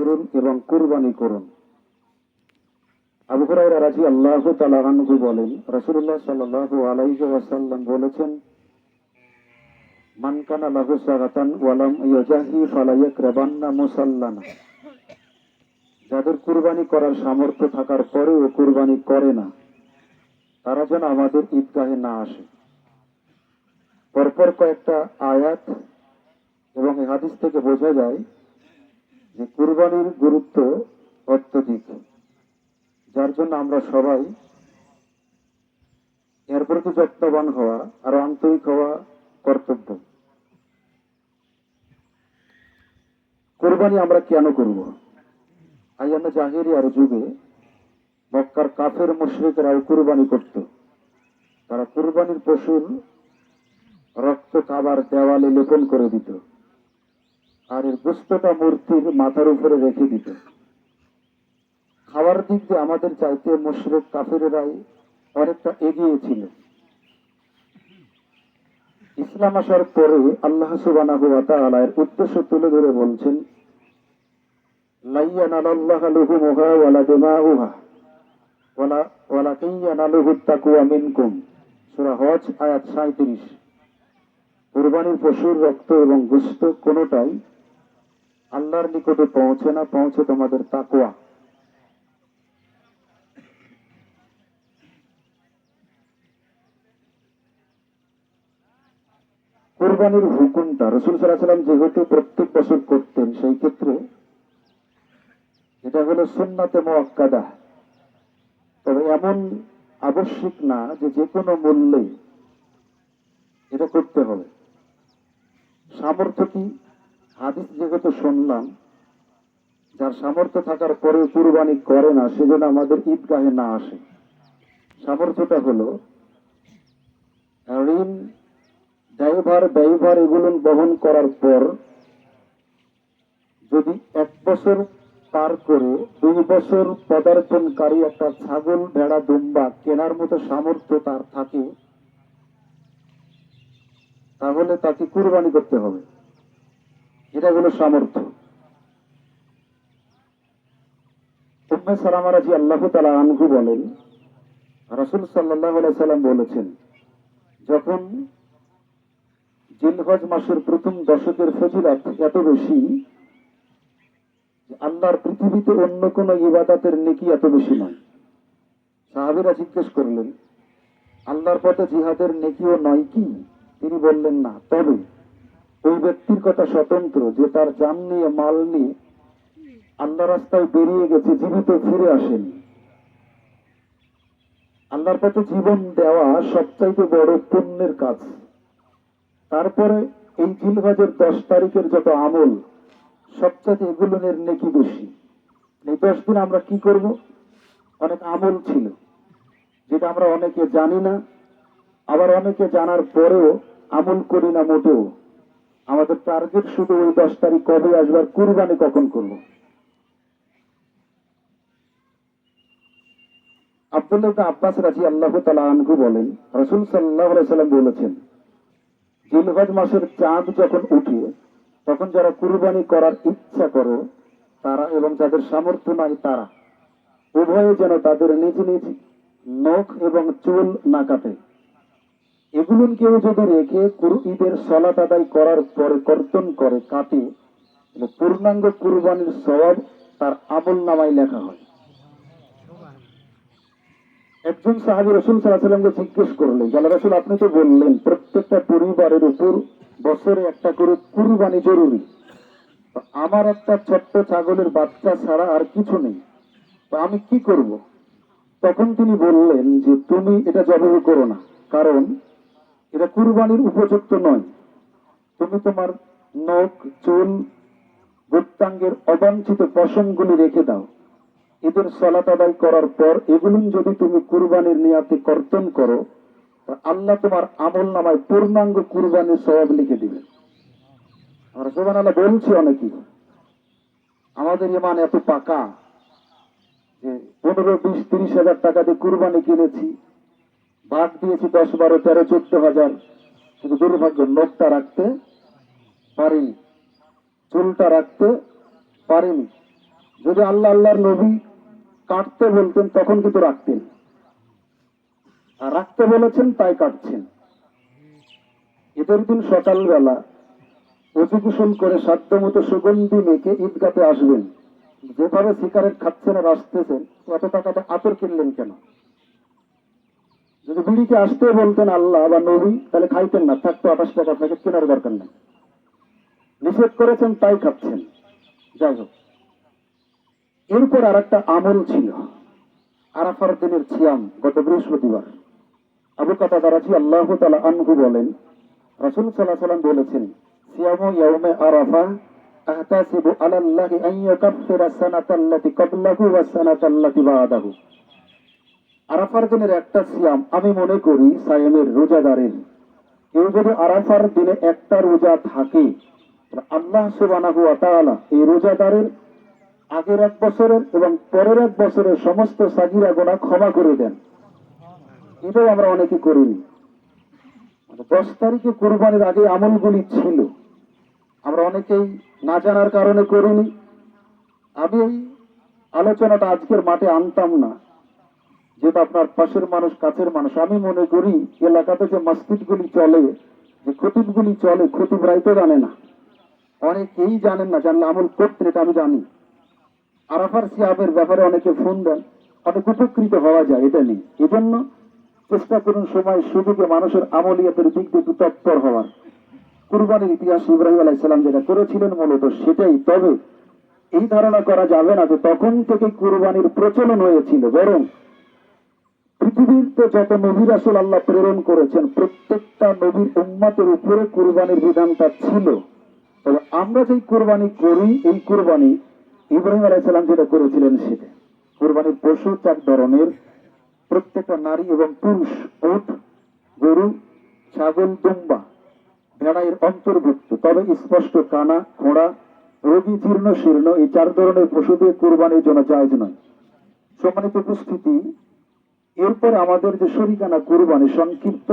করুন এবং কুরবানি করুন। আবু হুরায়রা রাদিয়াল্লাহু তাআলা আনহু বলেন, রাসূলুল্লাহ সাল্লাল্লাহু আলাইহি ওয়াসাল্লাম বলেছেন, মান কানা লাহু সাগাতান ওয়া লাম ইয়াজাহি ফালা ইয়াকরাবান্না মুসাল্লানা। যাদের কুরবানি করার সামর্থ্য থাকার পরেও কুরবানি করে না, তারা যেন আমাদের ঈদগাহে না আসে। পরপর কয়েকটা আয়াত এবং এই হাদিস থেকে বোঝা যায় যে কুরবানির গুরুত্ব অত্যধিক, যার জন্য আমরা সবাই এর প্রতি যত্নবান হওয়া আর আন্তরিক হওয়া কর্তব্য। কুরবানি আমরা কেন করব? আইয়ামে জাহেলিয়ার যুগে মক্কার কাফের মুশরিকরাও কুরবানি করত। তারা কুরবানির পশুর রক্ত কাবার দেওয়ালে লেপন করে দিত, আর এর গোশতটা মূর্তির মাথার উপরে রেখে দিত। খাওয়ার দিক দিয়ে আমাদের চাইতে মুশরিক কাফেরেরাই অনেকটা এগিয়ে ছিল। ইসলাম আসার পরে আল্লাহ সুবহানাহু ওয়া তাআলা এর উদ্দেশ্য তুলে ধরে বলছেন, লা ইয়ানালাল্লাহু লুহুমুহা ওয়ালা দিমাউহা ওয়ালাকিন ইয়ানালুহুত তাকওয়া মিনকুম। সূরা হজ আয়াত 37। কুরবানির পশুর রক্ত এবং গোশত কোনোটাই আল্লাহর নিকটে পৌঁছে না, পৌঁছে তোমাদের তাকওয়া। কুরবানির হুকুমটা রাসূল সাল্লাল্লাহু আলাইহি ওয়াসাল্লাম যেহেতু প্রত্যেক বছর করতেন, সেই ক্ষেত্রে এটা হলো সুন্নাতে মুআক্কাদা। তবে এমন আবশ্যিক না যে যে কোনো মূল্যে এটা করতে হবে। সামর্থ্য কি? হাদিস যেহেতু শুনলাম, যার সামর্থ্য থাকার পরে কুরবানি করে না, সেজন্য আমাদের ঈদগাহে না আসে। সামর্থ্যটা হলো ঋণ, ব্যয়ভার এগুলো বহন করার পর যদি 1 বছর পার করে 2 বছর পদার্পণকারী একটা ছাগল, ভেড়া, দুম্বা কেনার মতো সামর্থ্য তার থাকে, তাহলে তাকে কুরবানি করতে হবে। এটা হলো সামর্থ্য। উম্মে সালামা রাদিয়াল্লাহু তাআলা আনহা বলেন, রাসূল সাল্লাল্লাহু আলাইহি সাল্লাম বলেছেন, যখন জিলহজ মাসের প্রথম দশকের ফজিলত এত বেশি, আল্লাহর পৃথিবীতে অন্য কোন ইবাদতের নেকি এত বেশি নয়। সাহাবীরা জিজ্ঞেস করলেন, আল্লাহর পথে জিহাদের নেকিও নয় কি? তিনি বললেন, না, তবে ওই ব্যক্তির কথা স্বতন্ত্র যে তার জান নিয়ে, মাল নিয়ে আল্লাহ রাস্তায় বেরিয়ে গেছে, জীবিত ফিরে আসেনি। আল্লাহর পথে জীবন দেওয়া সবচাইতে বড় পুণ্যের কাজ। তারপরে এই জিলহজের 10 তারিখের যত আমল, সবচাইতে এগুলোর নেকি বেশি। এই 10 দিন আমরা কি করব? অনেক আমল ছিল যেটা আমরা অনেকে জানি না, আবার অনেকে জানার পরেও আমল করি না মোটেও। আমাদের টার্গেট শুধু ওই 10 তারিখ কবে আসবার, কুরবানি কখন করব। আব্দুল্লাহ ইবনে আব্বাস রাদিয়াল্লাহু তাআলা আনহু বলেন, রাসূল সাল্লাল্লাহু আলাইহি সাল্লাম বলেছেন, জিলহজ মাসের চাঁদ যখন উঠে, তখন যারা কুরবানি করার ইচ্ছা করো তারা, এবং যাদের সামর্থ্য নাই তারা, উভয়ে যেন তাদের নিজ নিজ নখ এবং চুল না কাটে। এগুলো কেউ যদি রেখে ঈদের সালাত আদায় করার পরে কর্তন করে, কাটে, পূর্ণাঙ্গ কুরবানির সওয়াব তার আমল নামায় লেখা হয়। একজন সাহাবী রাসূল সাল্লাল্লাহু আলাইহি ওয়াসাল্লামকে জিজ্ঞেস করলেন, আল্লাহর রাসূল, আপনি তো বললেন প্রত্যেকটা পরিবারের উপর বছরে একটা করে কুরবানি জরুরি। আমার একটা ছোট্ট ছাগলের বাচ্চা ছাড়া আর কিছু নেই, তো আমি কি করব? তখন তিনি বললেন যে তুমি এটা জবাই করো না, কারণ এটা কুরবানির উপযুক্ত নয়। তুমি তোমার নখ, চুল, গুপ্তাঙ্গের অবাঞ্ছিত পশমগুলি রেখে দাও। ঈদের সালাত আদায় করার পর এগুলো যদি তুমি কুরবানির নিয়াতে কর্তন করো, আল্লাহ তোমার আমল নামায় পূর্ণাঙ্গ কুরবানির সওয়াব লিখে দিবেন। আমরা সুবহানাল্লাহ বলছি অনেকেই, আমাদের ঈমান এত পাকা যে 15, 20, 30 হাজার টাকা দিয়ে কুরবানি কিনেছি, ভাগ দিয়েছি 10, 12, 13, 14 হাজার, কিন্তু দুর্ভাগ্য নখটা রাখতে পারিনি, চুলটা রাখতে পারিনি, যদি আল্লাহর নবী কাটতে বলতেন তখন কিন্তু রাখতেন, আর রাখতে বলেছেন তাই কাটছেন। ঈদের দিন সকালবেলা অজু গোসল করে সাধ্য মতো সুগন্ধি মেখে ঈদগাতে আসবেন। যেভাবে সিগারেট খাচ্ছেন আর আসতেছেন, অত টাকাটা আতর কিনলেন কেন? যদি বিড়িকে আসতে বলতেন আল্লাহ বা নবী, তাহলে খাইতেন না, থাকতো 28 টাকা, আপনাকে কেনার দরকার নেই। নিষেধ করেছেন তাই খাচ্ছেন। যাই হোক, এরপর আর একটা আমল ছিল, আরাফার দিনের সিয়াম। গত বৃহস্পতিবার আবু কাতাদা রাদিয়াল্লাহু তাআলা আনহু বলেন, রাসূল সাল্লাল্লাহু আলাইহি ওয়াসাল্লাম বলেছেন, সিয়ামু ইয়াউমে আরাফা আহতাসিবু আলাল্লাহি আন ইউকাফিরা সানাতাল্লাতী ক্বাবলাহু ওয়াস সানাতাল্লাতী বা'দাহু। আরাফার দিনের একটা সিয়াম আমি মনে করি সায়েমের, রোজাদারের, কেউ যদি আরাফার দিনে একটা রোজা থাকে, তাহলে আল্লাহ সুবহানাহু ওয়া তাআলা এই রোজাদারের আগের এক বছরের এবং পরের এক বছরের সমস্ত সাগীরা গুনাহ ক্ষমা করে দেন। এটাও আমরা অনেকে করিনি। 10 তারিখে কুরবানির আগে আমলগুলি ছিল, আমরা অনেকেই না জানার কারণে করিনি। আমি এই আলোচনাটা আজকের মাঠে আনতাম না, যেটা আপনার পাশের মানুষ, কাছের মানুষ। আমি মনে করি এলাকাতে যে মসজিদগুলি চলে, যে খতিবগুলি চলে, খতিবরাই তো জানে না, অনেকেই জানেন না। জানলে আমল করতেন, এটা আমি জানি। আরাফার সিয়ামের ব্যাপারে অনেকে ফোন দেন, অনেক উপকৃত হওয়া যায়, এটা নেই। এজন্য চেষ্টা করুন সময় সুযোগে মানুষের আমলিয়াতের দিক দিয়ে একটু তৎপর হওয়ার। কুরবানির ইতিহাস ইব্রাহিম আলাইহিস সালাম যেটা করেছিলেন মূলত সেটাই। তবে এই ধারণা করা যাবে না যে তখন থেকে কুরবানির প্রচলন হয়েছিল, বরং পৃথিবীতে যত নবী রাসূল আল্লাহ প্রেরণ করেছেন প্রত্যেকটা নবীর উম্মতের উপরে কুরবানির বিধানটা ছিল। তবে আমরা যেই কুরবানি করি, এই কুরবানি ইব্রাহিম আলাইহিস সালাম যেটা করেছিলেন সেটা। কুরবানির পশু 4 ধরনের, প্রত্যেকটা নারী এবং পুরুষ, উট, গরু, ছাগল, দুম্বা, ভেড়া এর অন্তর্ভুক্ত। তবে স্পষ্ট কানা, ঘোড়া, রোগী, জীর্ণ শীর্ণ এই 4 ধরনের পশু দিয়ে কুরবানির জন্য জায়েজ নয়। সম্মানিত উপস্থিতি, এরপর আমাদের যে শরীকানা কুরবানি সংক্ষিপ্ত